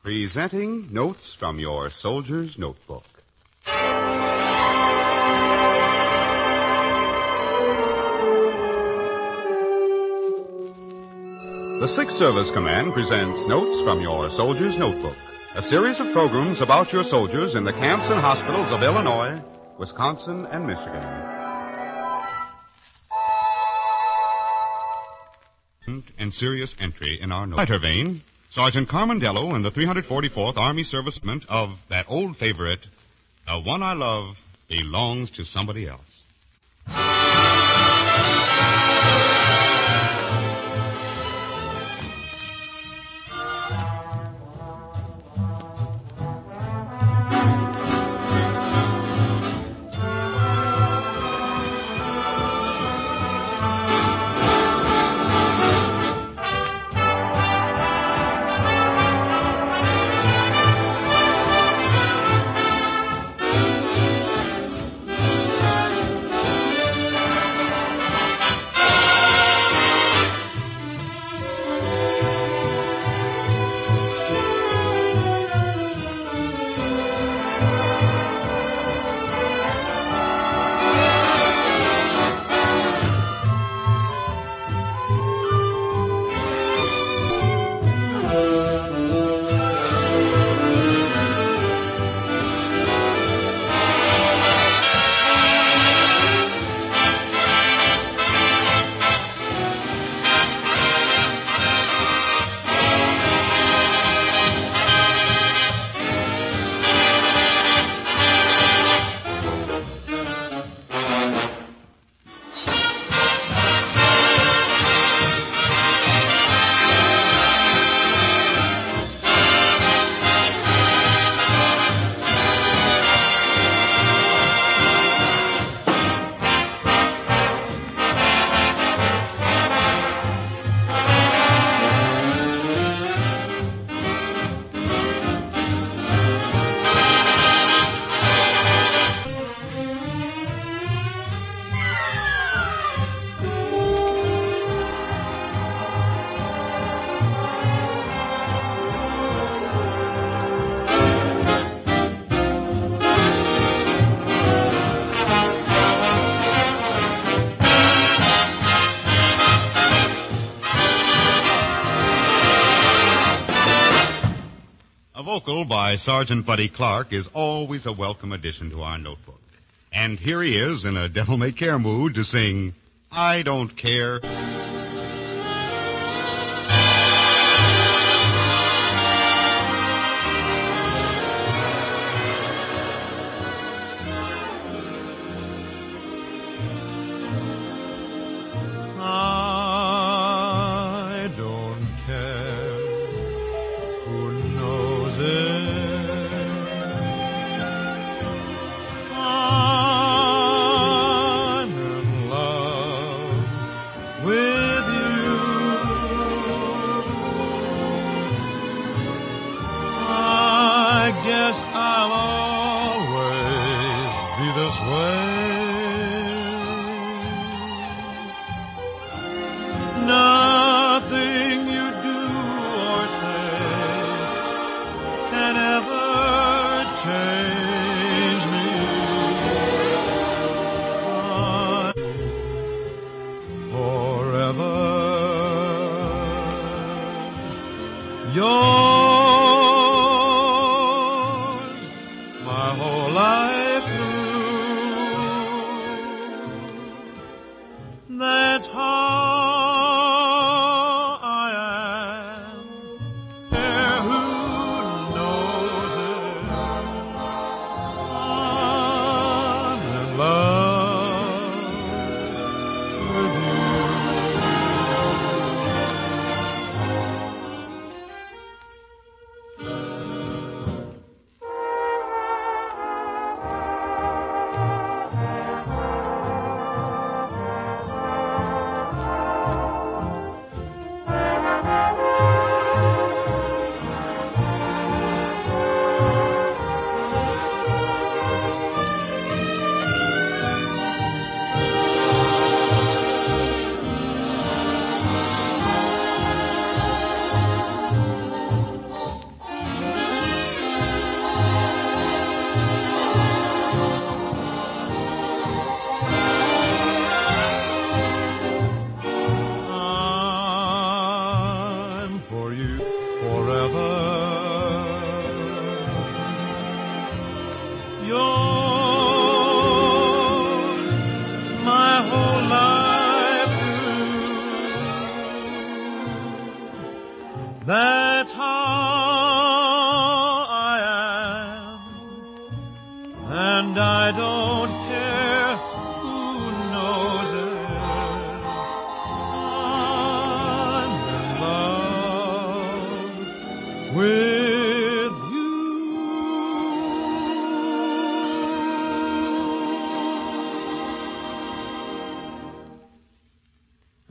Presenting Notes from Your Soldier's Notebook. The Sixth Service Command presents Notes from Your Soldier's Notebook, a series of programs about your soldiers in the camps and hospitals of Illinois, Wisconsin, and Michigan. And serious entry in our lighter vein, Sergeant Carmondello and the 344th Army Servicemen of that old favorite, The One I Love Belongs to Somebody Else. A vocal by Sergeant Buddy Clark is always a welcome addition to our notebook. And here he is in a devil-may-care mood to sing, I Don't Care. I don't care who knows it. I'm in love with you. I guess I'll always be this way. Nothing you do or say can ever change me. Forever yours, my whole life through. That's how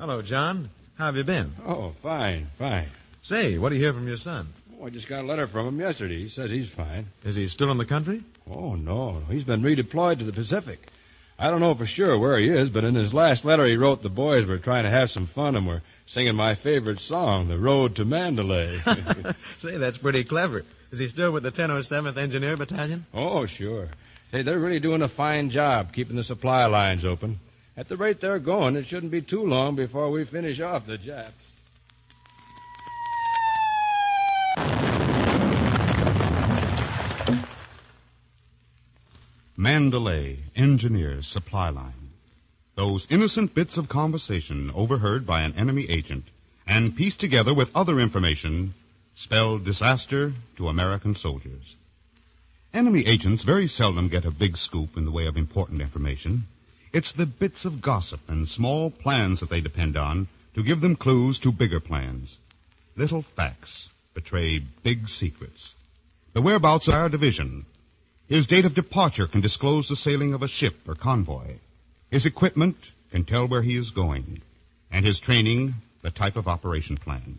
Hello, John. How have you been? Oh, fine. Say, what do you hear from your son? Oh, I just got a letter from him yesterday. He says he's fine. Is he still in the country? Oh, no. He's been redeployed to the Pacific. I don't know for sure where he is, but in his last letter he wrote the boys were trying to have some fun and were singing my favorite song, The Road to Mandalay. Say, that's pretty clever. Is he still with the 1007th Engineer Battalion? Oh, sure. Say, they're really doing a fine job keeping the supply lines open. At the rate they're going, it shouldn't be too long before we finish off the Japs. Mandalay, engineers, supply line. Those innocent bits of conversation overheard by an enemy agent and pieced together with other information spelled disaster to American soldiers. Enemy agents very seldom get a big scoop in the way of important information. It's the bits of gossip and small plans that they depend on to give them clues to bigger plans. Little facts betray big secrets. The whereabouts of our division. His date of departure can disclose the sailing of a ship or convoy. His equipment can tell where he is going. And his training, the type of operation planned.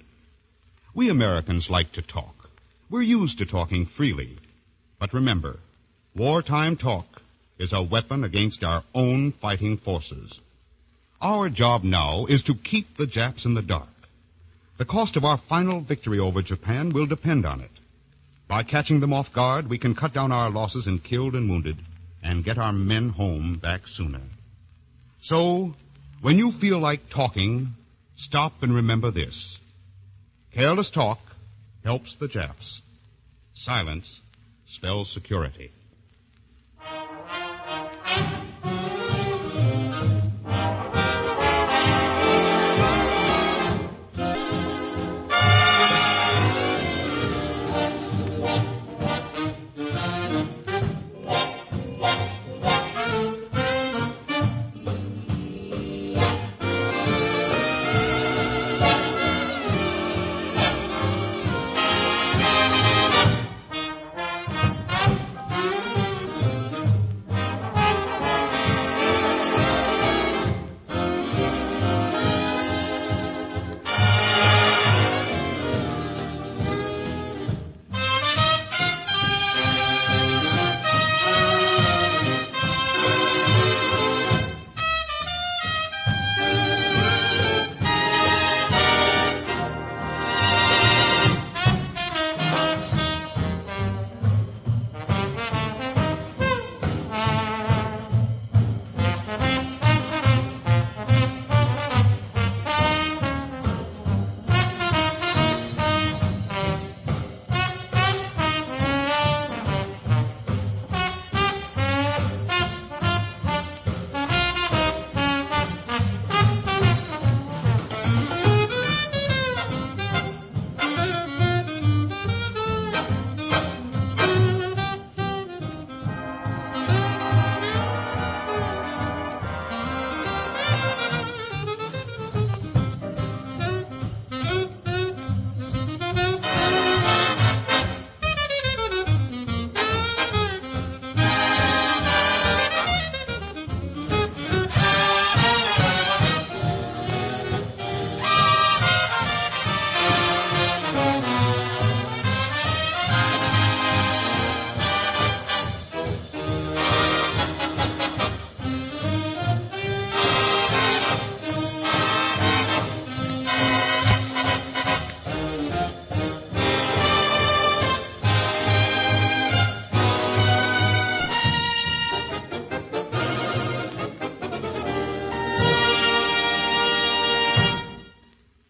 We Americans like to talk. We're used to talking freely. But remember, wartime talk is a weapon against our own fighting forces. Our job now is to keep the Japs in the dark. The cost of our final victory over Japan will depend on it. By catching them off guard, we can cut down our losses in killed and wounded and get our men home back sooner. So, when you feel like talking, stop and remember this. Careless talk helps the Japs. Silence spells security.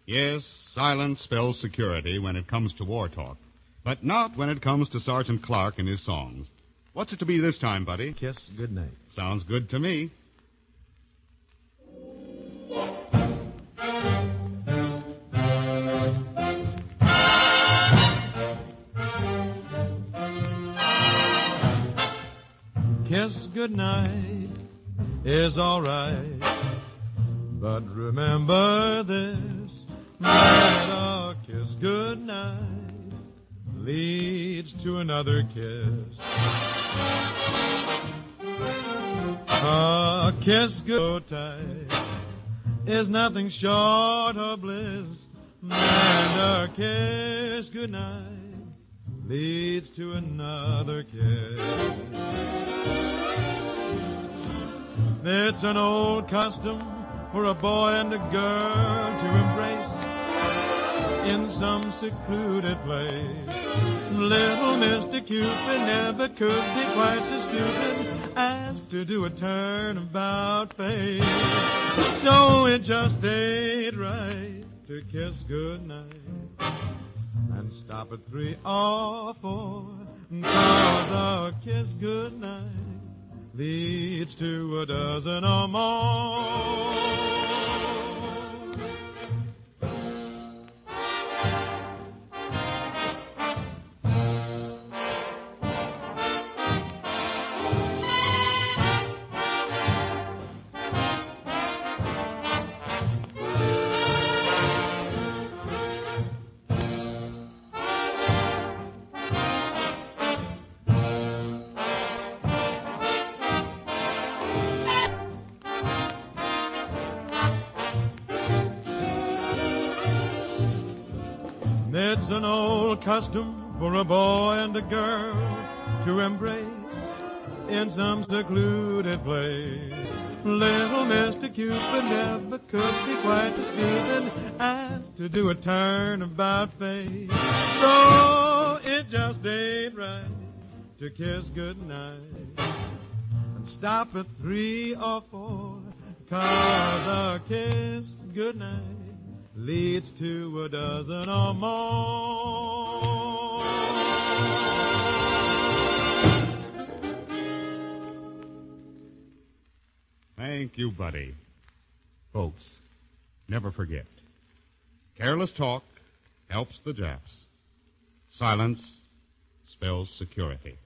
Yes, silence spells security when it comes to war talk, but not when it comes to Sergeant Clark and his songs. What's it to be this time, buddy? Kiss goodnight. Sounds good to me. Kiss goodnight is all right, but remember this, that a kiss goodnight leads to another kiss. A kiss goodnight is nothing short of bliss. And a kiss goodnight leads to another kiss. It's an old custom for a boy and a girl to embrace in some secluded place. Little Mr. Cupid never could be quite so stupid as to do a turnabout face. So it just ain't right to kiss goodnight and stop at 3 or 4, 'cause a kiss goodnight leads to a dozen or more. It's an old custom for a boy and a girl to embrace in some secluded place. Little Mr. Cupid never could be quite as stupid as to do a turnabout face. So it just ain't right to kiss goodnight and stop at 3 or 4, 'cause a kiss goodnight leads to a dozen or more. Thank you, buddy. Folks, never forget. Careless talk helps the Japs. Silence spells security.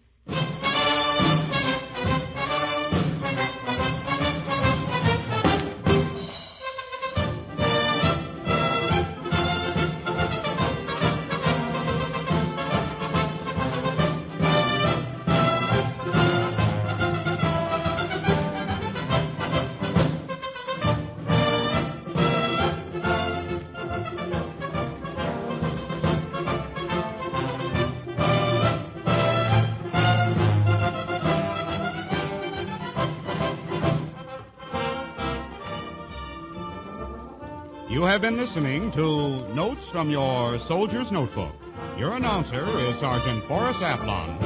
You have been listening to Notes from Your Soldier's Notebook. Your announcer is Sergeant Forrest Aplon.